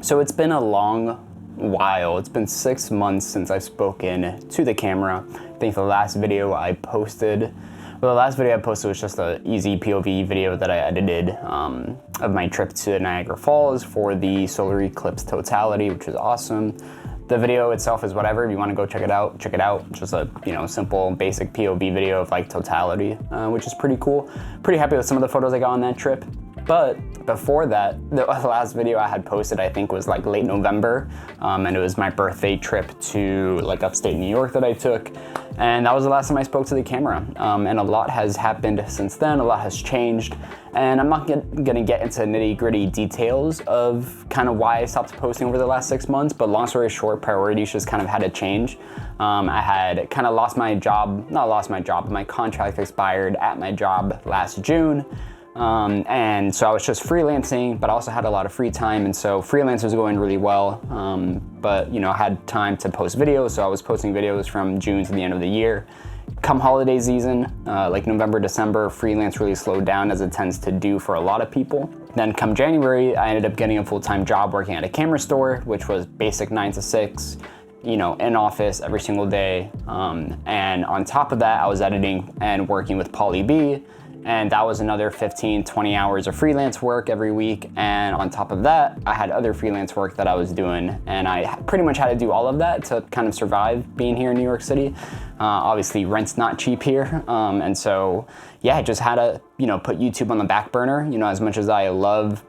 So it's been a long while. It's been 6 months since I've spoken to the camera. I think the last video I posted, was just an easy POV video that I edited of my trip to Niagara Falls for the solar eclipse totality, which was awesome. The video itself is whatever. If you want to go check it out, check it out. It's just a simple, basic POV video of like totality, which is pretty cool. Pretty happy with some of the photos I got on that trip. But before that, the last video I had posted, I think, was like late November, and it was my birthday trip to like upstate New York that I took, and that was the last time I spoke to the camera. And a lot has happened since then. A lot has changed, and I'm not gonna get into nitty-gritty details of kind of why I stopped posting over the last 6 months. But long story short, priorities just kind of had to change. I had kind of lost my job, not lost my job, but my contract expired at my job last June. And so I was just freelancing, but I also had a lot of free time, and so freelance was going really well. But I had time to post videos, so I was posting videos from June to the end of the year. Come holiday season, like November, December, freelance really slowed down, as it tends to do for a lot of people. Then come January, I ended up getting a full-time job working at a camera store, which was basic 9 to 6. In office every single day. And on top of that, I was editing and working with Poly B. And that was another 15, 20 hours of freelance work every week. And on top of that, I had other freelance work that I was doing. And I pretty much had to do all of that to kind of survive being here in New York City. Obviously, rent's not cheap here. And so, yeah, I just had to, put YouTube on the back burner. As much as I love,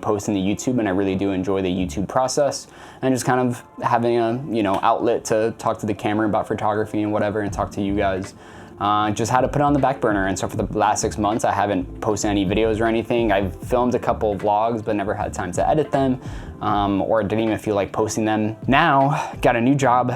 posting to YouTube, and I really do enjoy the YouTube process, and just kind of having a, outlet to talk to the camera about photography and whatever, and talk to you guys. Just had to put it on the back burner. And so for the last 6 months, I haven't posted any videos or anything. I've filmed a couple of vlogs, but never had time to edit them, or didn't even feel like posting them. Now, got a new job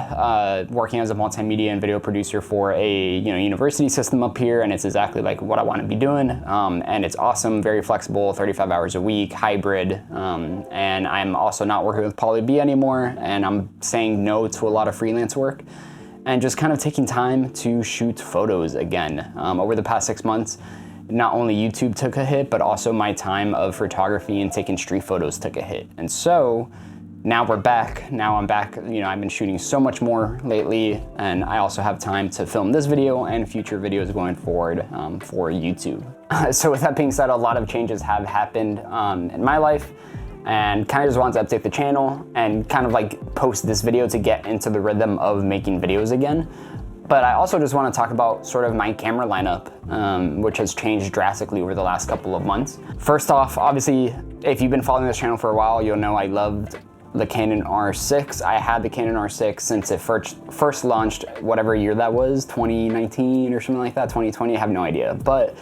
working as a multimedia and video producer for a university system up here, and it's exactly like what I want to be doing. And it's awesome, very flexible, 35 hours a week, hybrid. And I'm also not working with Poly B anymore, and I'm saying no to a lot of freelance work, and just kind of taking time to shoot photos again. Over the past 6 months, not only YouTube took a hit, but also my time of photography and taking street photos took a hit. And so now we're back. Now I'm back. I've been shooting so much more lately, and I also have time to film this video and future videos going forward for YouTube. So with that being said, a lot of changes have happened in my life, and kind of just wanted to update the channel and kind of like post this video to get into the rhythm of making videos again. But I also just want to talk about sort of my camera lineup, which has changed drastically over the last couple of months. First off, obviously, if you've been following this channel for a while, you'll know I loved the Canon R6. I had the Canon R6 since it first launched, whatever year that was, 2019 or something like that, 2020, I have no idea. But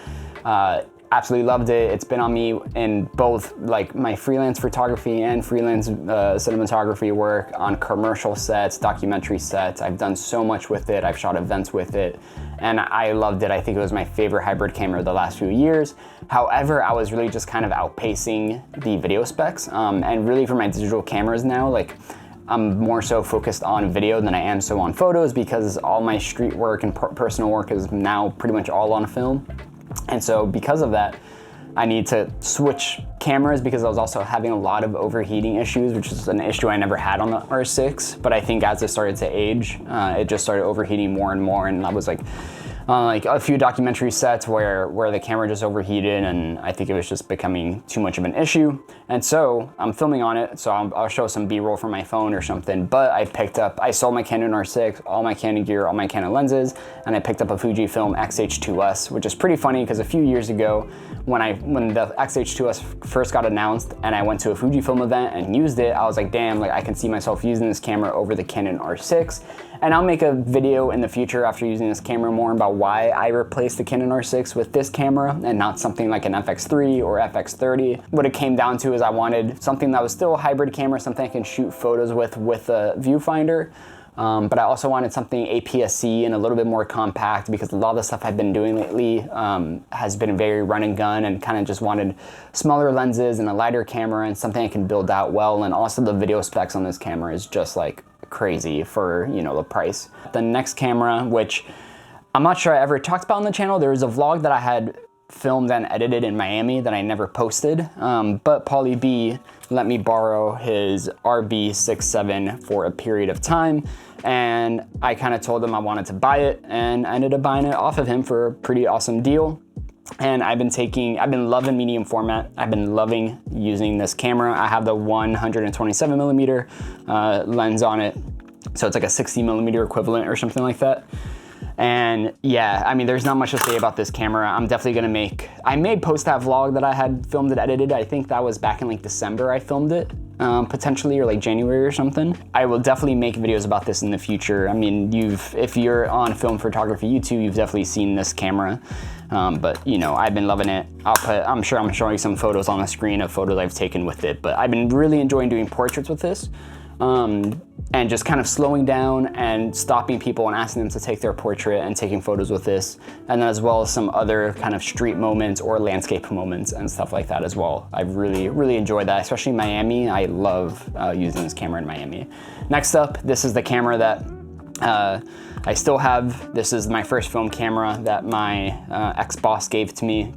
absolutely loved it. It's been on me in both like my freelance photography and freelance cinematography work, on commercial sets, documentary sets. I've done so much with it. I've shot events with it, and I loved it. I think it was my favorite hybrid camera the last few years. However, I was really just kind of outpacing the video specs, and really for my digital cameras now, like I'm more so focused on video than I am so on photos, because all my street work and personal work is now pretty much all on film. And so because of that, I need to switch cameras, because I was also having a lot of overheating issues, which is an issue I never had on the R6. But I think as it started to age, it just started overheating more and more. And I was like a few documentary sets where the camera just overheated, and I think it was just becoming too much of an issue. And so I'm filming on it, so I'll show some B-roll from my phone or something. But I sold my Canon R6, all my Canon gear, all my Canon lenses, and I picked up a Fujifilm X-H2S, which is pretty funny because a few years ago, when the X-H2S first got announced and I went to a Fujifilm event and used it, I was like, damn, like I can see myself using this camera over the Canon R6. And I'll make a video in the future after using this camera more about why I replaced the Canon R6 with this camera and not something like an FX3 or FX30. What it came down to is I wanted something that was still a hybrid camera, something I can shoot photos with a viewfinder. But I also wanted something APS-C and a little bit more compact, because a lot of the stuff I've been doing lately has been very run and gun, and kind of just wanted smaller lenses and a lighter camera and something I can build out well. And also the video specs on this camera is just like crazy for, the price. The next camera, which I'm not sure I ever talked about on the channel, there was a vlog that I had filmed and edited in Miami that I never posted, but Pauly B let me borrow his RB67 for a period of time, and I kind of told him I wanted to buy it, and I ended up buying it off of him for a pretty awesome deal. And I've been loving medium format. I've been loving using this camera. I have the 127mm lens on it, so it's like a 60mm equivalent or something like that. And yeah, I mean, there's not much to say about this camera. I'm definitely gonna I may post that vlog that I had filmed and edited. I think that was back in like December I filmed it, potentially, or like January or something. I will definitely make videos about this in the future. I mean, if you're on film photography YouTube, you've definitely seen this camera. But you know, I've been loving it. I'm sure I'm showing some photos on the screen of photos I've taken with it, but I've been really enjoying doing portraits with this. And just kind of slowing down and stopping people and asking them to take their portrait and taking photos with this. And then as well as some other kind of street moments or landscape moments and stuff like that as well. I've really enjoyed that, especially in Miami. I love using this camera in Miami. Next up, this is the camera that I still have. This is my first film camera that my ex-boss gifted me.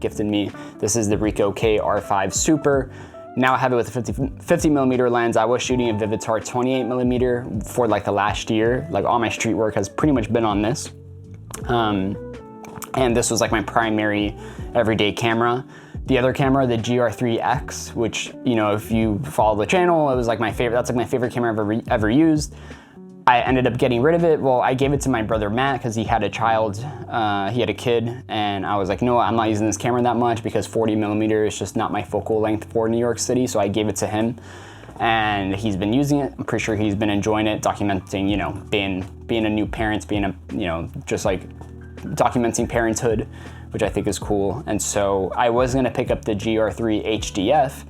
This is the Ricoh KR5 Super. Now I have it with a 50mm lens. I was shooting a Vivitar 28mm for like the last year. Like all my street work has pretty much been on this. And this was like my primary everyday camera. The other camera, the GR3X, which, you know, if you follow the channel, it was like my favorite, that's like my favorite camera I've ever used. I ended up getting rid of it. Well, I gave it to my brother Matt because he had a child, he had a kid, and I was like, no, I'm not using this camera that much because 40mm is just not my focal length for New York City, so I gave it to him. And he's been using it. I'm pretty sure he's been enjoying it, documenting, you know, being a new parent, just like documenting parenthood, which I think is cool. And so I was gonna pick up the GR3 HDF,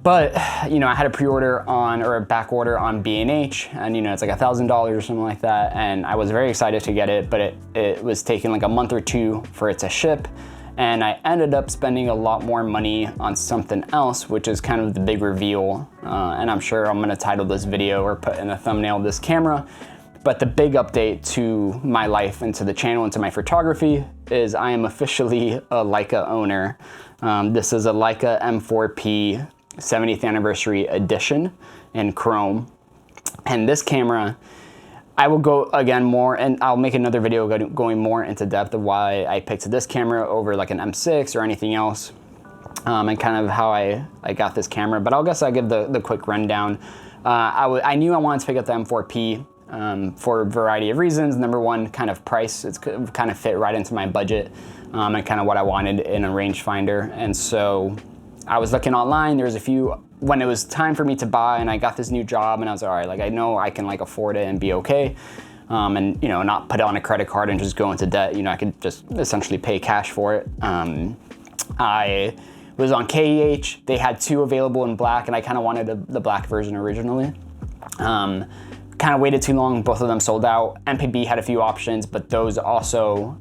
but, you know, I had a pre-order on, or a back order on B&H, and, you know, it's like $1,000 or something like that, and I was very excited to get it, but it was taking like a month or two for it to ship, and I ended up spending a lot more money on something else, which is kind of the big reveal, and I'm sure I'm gonna title this video or put in the thumbnail of this camera, but the big update to my life and to the channel and to my photography is I am officially a Leica owner. This is a Leica M4-P 70th anniversary edition in chrome, and this camera, I will go again more, and I'll make another video going more into depth of why I picked this camera over like an M6 or anything else, and kind of how I got this camera. But I guess I'll give the quick rundown. I knew I wanted to pick up the M4-P for a variety of reasons. Number one, kind of price. It's kind of fit right into my budget, and kind of what I wanted in a rangefinder. And so I was looking online. There was a few, when it was time for me to buy, and I got this new job, and I was like, all right, like I know I can like afford it and be okay, and you know, not put it on a credit card and just go into debt. You know, I could just essentially pay cash for it. I was on KEH. They had two available in black, and I kind of wanted the black version originally. Kind of waited too long, both of them sold out. MPB had a few options, but those also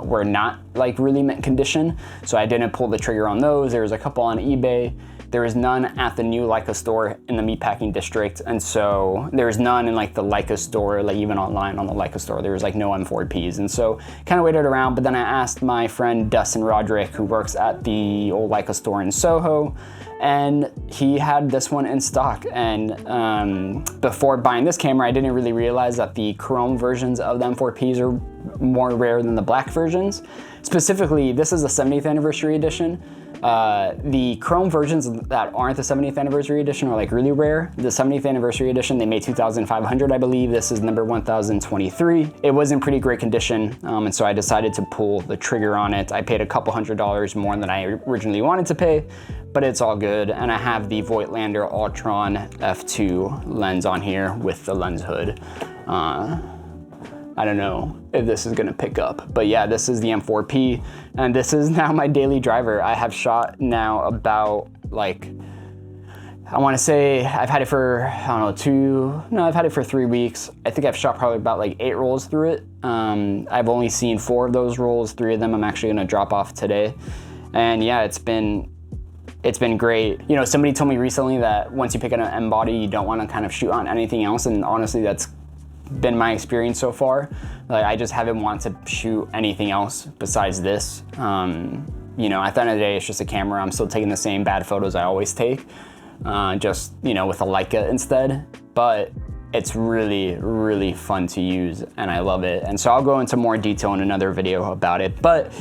were not like really mint condition, so I didn't pull the trigger on those. There was a couple on eBay. There was none at the new Leica store in the meatpacking district, and so there was none in like the Leica store, like even online on the Leica store, there was like no M4Ps, and so kind of waited around. But then I asked my friend Dustin Roderick, who works at the old Leica store in Soho, and he had this one in stock. And before buying this camera, I didn't really realize that the chrome versions of the M4Ps are more rare than the black versions. Specifically, this is the 70th anniversary edition. The chrome versions that aren't the 70th anniversary edition are like really rare. The 70th anniversary edition, they made 2,500, I believe. This is number 1,023. It was in pretty great condition, and so I decided to pull the trigger on it. I paid a couple $100s more than I originally wanted to pay, but it's all good. And I have the Voigtlander Ultron f2 lens on here with the lens hood. I don't know if this is gonna pick up, but yeah, this is the M4-P, and this is now my daily driver. I have shot now about like, I wanna say I've had it for, I don't know, I've had it for 3 weeks. I think I've shot probably about like 8 rolls through it. I've only seen 4 of those rolls. 3 of them I'm actually gonna drop off today. And yeah, it's been great. You know, somebody told me recently that once you pick up an M body, you don't wanna kind of shoot on anything else, and honestly, that's been my experience so far. Like, I just haven't wanted to shoot anything else besides this. you know, at the end of the day, it's just a camera. I'm still taking the same bad photos I always take, just, you know, with a Leica instead. But it's really, really fun to use and I love it. And so I'll go into more detail in another video about it. But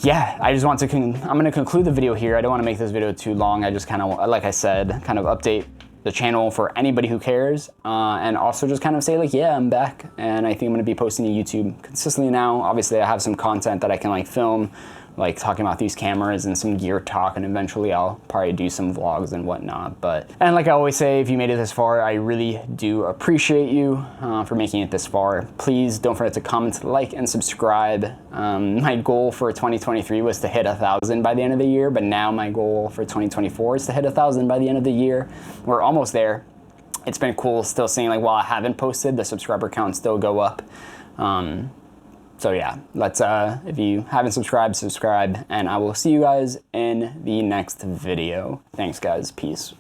yeah, I just want to, I'm gonna conclude the video here. I don't wanna make this video too long. I just kind of, like I said, kind of update the channel for anybody who cares. And also just kind of say like, yeah, I'm back. And I think I'm gonna be posting to YouTube consistently now. Obviously I have some content that I can like film, like talking about these cameras and some gear talk, and eventually I'll probably do some vlogs and whatnot. And like I always say, if you made it this far, I really do appreciate you for making it this far. Please don't forget to comment, like, and subscribe. My goal for 2023 was to hit 1,000 by the end of the year, but now my goal for 2024 is to hit 1,000 by the end of the year. We're almost there. It's been cool still seeing, like, while I haven't posted, the subscriber count still go up. So yeah, let's, if you haven't subscribed, subscribe, and I will see you guys in the next video. Thanks guys, peace.